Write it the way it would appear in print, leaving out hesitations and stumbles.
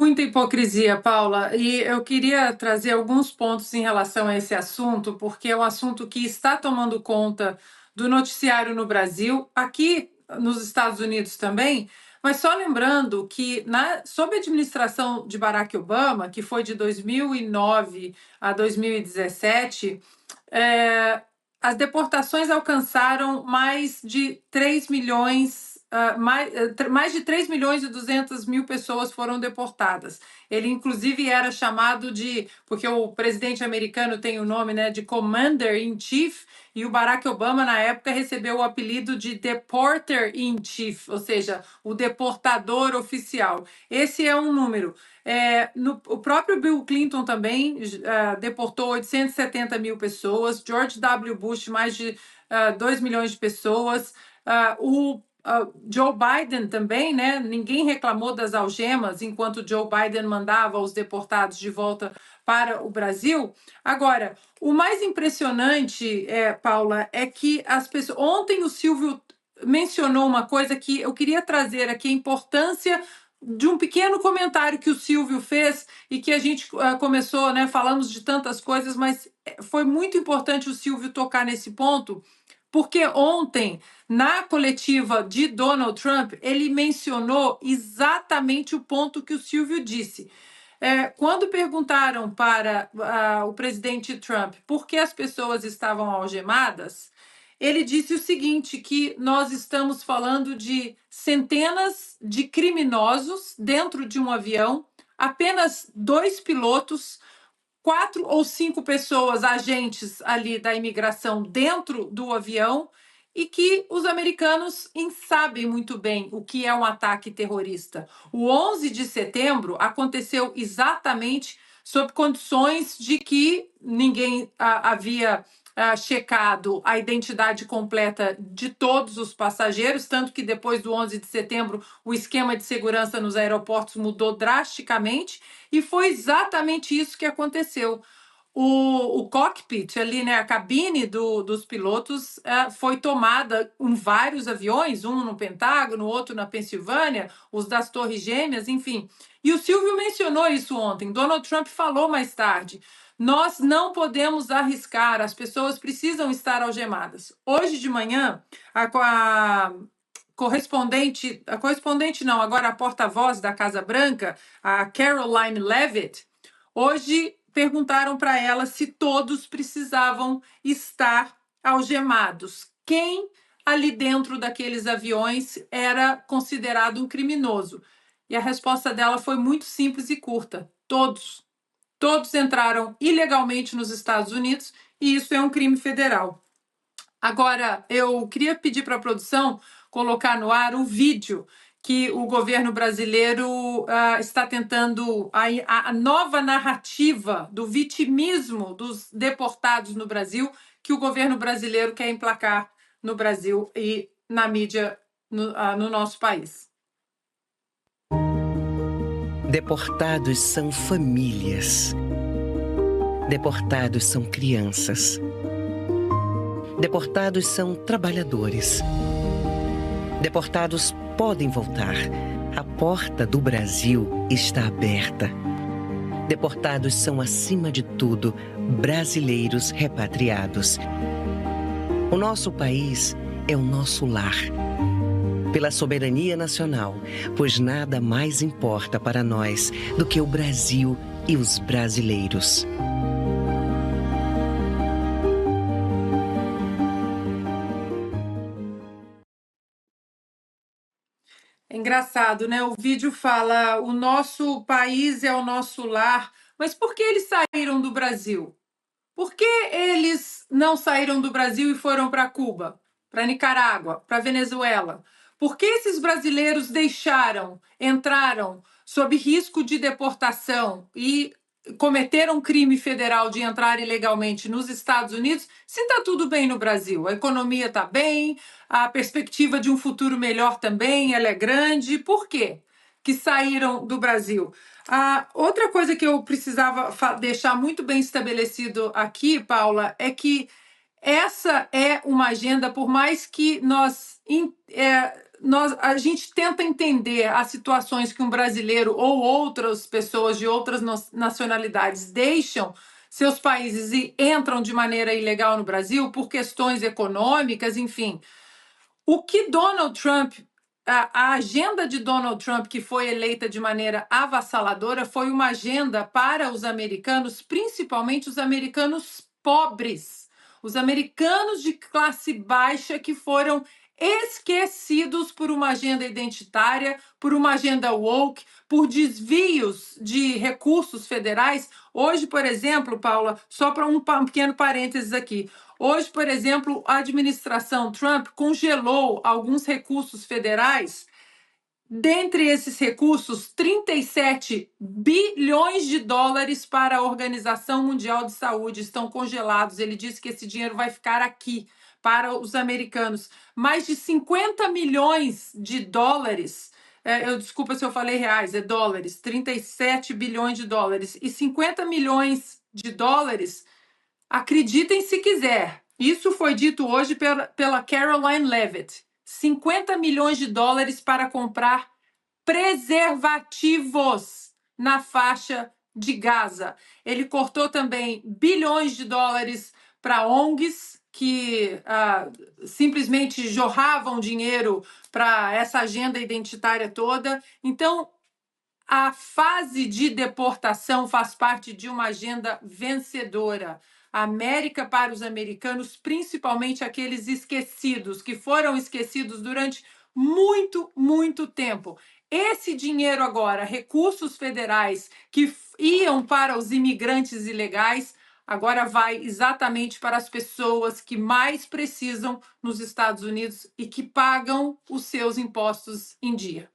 Muita hipocrisia, Paula, e eu queria trazer alguns pontos em relação a esse assunto, porque é um assunto que está tomando conta do noticiário no Brasil, aqui nos Estados Unidos também, mas só lembrando que sob a administração de Barack Obama, que foi de 2009 a 2017, é, as deportações alcançaram mais de 3 milhões, mais de 3 milhões e 200 mil pessoas foram deportadas. Ele, inclusive, era chamado de, porque o presidente americano tem o nome, né, de Commander-in-Chief, e o Barack Obama, na época, recebeu o apelido de Deporter-in-Chief, ou seja, o deportador oficial. Esse é um número. O próprio Bill Clinton também deportou 870 mil pessoas, George W. Bush, mais de 2 milhões de pessoas, o Joe Biden também, né? Ninguém reclamou das algemas enquanto Joe Biden mandava os deportados de volta para o Brasil. Agora, o mais impressionante, Paula, é que as pessoas. Ontem o Silvio mencionou uma coisa que eu queria trazer aqui, a importância de um pequeno comentário que o Silvio fez e que a gente começou, né? Falamos de tantas coisas, mas foi muito importante o Silvio tocar nesse ponto, porque ontem, na coletiva de Donald Trump, ele mencionou exatamente o ponto que o Silvio disse. Quando perguntaram para o presidente Trump por que as pessoas estavam algemadas, ele disse o seguinte, que nós estamos falando de centenas de criminosos dentro de um avião, apenas 2 pilotos, 4 ou 5 pessoas, agentes ali da imigração dentro do avião, e que os americanos sabem muito bem o que é um ataque terrorista. O 11 de setembro aconteceu exatamente sob condições de que ninguém havia checado a identidade completa de todos os passageiros, tanto que depois do 11 de setembro o esquema de segurança nos aeroportos mudou drasticamente, e foi exatamente isso que aconteceu. O cockpit ali, né, a cabine dos pilotos foi tomada em vários aviões, um no Pentágono, outro na Pensilvânia, os das Torres Gêmeas, enfim. E o Silvio mencionou isso ontem. Donald Trump falou mais tarde. Nós não podemos arriscar, as pessoas precisam estar algemadas. Hoje de manhã, a correspondente não, agora a porta-voz da Casa Branca, a Caroline Leavitt, hoje perguntaram para ela se todos precisavam estar algemados. Quem ali dentro daqueles aviões era considerado um criminoso? E a resposta dela foi muito simples e curta: todos. Todos entraram ilegalmente nos Estados Unidos e isso é um crime federal. Agora, eu queria pedir para a produção colocar no ar o vídeo que o governo brasileiro está tentando, a nova narrativa do vitimismo dos deportados no Brasil, que o governo brasileiro quer emplacar no Brasil e na mídia no nosso país. Deportados são famílias. Deportados são crianças. Deportados são trabalhadores. Deportados podem voltar. A porta do Brasil está aberta. Deportados são, acima de tudo, brasileiros repatriados. O nosso país é o nosso lar. Pela soberania nacional, pois nada mais importa para nós do que o Brasil e os brasileiros. É engraçado, né? O vídeo fala: o nosso país é o nosso lar. Mas por que eles saíram do Brasil? Por que eles não saíram do Brasil e foram para Cuba, para Nicarágua, para Venezuela? Por que esses brasileiros entraram sob risco de deportação e cometeram crime federal de entrar ilegalmente nos Estados Unidos, se está tudo bem no Brasil? A economia está bem, a perspectiva de um futuro melhor também, ela é grande. Por quê que saíram do Brasil? Outra coisa que eu precisava deixar muito bem estabelecido aqui, Paula, é que essa é uma agenda, por mais que nós a gente tenta entender as situações que um brasileiro ou outras pessoas de outras nacionalidades deixam seus países e entram de maneira ilegal no Brasil por questões econômicas, enfim. O que Donald Trump, a agenda de Donald Trump, que foi eleita de maneira avassaladora, foi uma agenda para os americanos, principalmente os americanos pobres, os americanos de classe baixa que foram esquecidos por uma agenda identitária, por uma agenda woke, por desvios de recursos federais. Hoje, por exemplo, Paula, só para um pequeno parênteses aqui. Hoje, por exemplo, a administração Trump congelou alguns recursos federais. Dentre esses recursos, 37 bilhões de dólares para a Organização Mundial de Saúde estão congelados. Ele disse que esse dinheiro vai ficar aqui para os americanos. Mais de 50 milhões de dólares, desculpa se eu falei reais, é dólares, 37 bilhões de dólares. E 50 milhões de dólares, acreditem se quiser, isso foi dito hoje pela Caroline Leavitt. 50 milhões de dólares para comprar preservativos na faixa de Gaza. Ele cortou também bilhões de dólares para ONGs que simplesmente jorravam dinheiro para essa agenda identitária toda. Então, a fase de deportação faz parte de uma agenda vencedora. A América para os americanos, principalmente aqueles esquecidos, que foram esquecidos durante muito, muito tempo. Esse dinheiro agora, recursos federais que iam para os imigrantes ilegais, agora vai exatamente para as pessoas que mais precisam nos Estados Unidos e que pagam os seus impostos em dia.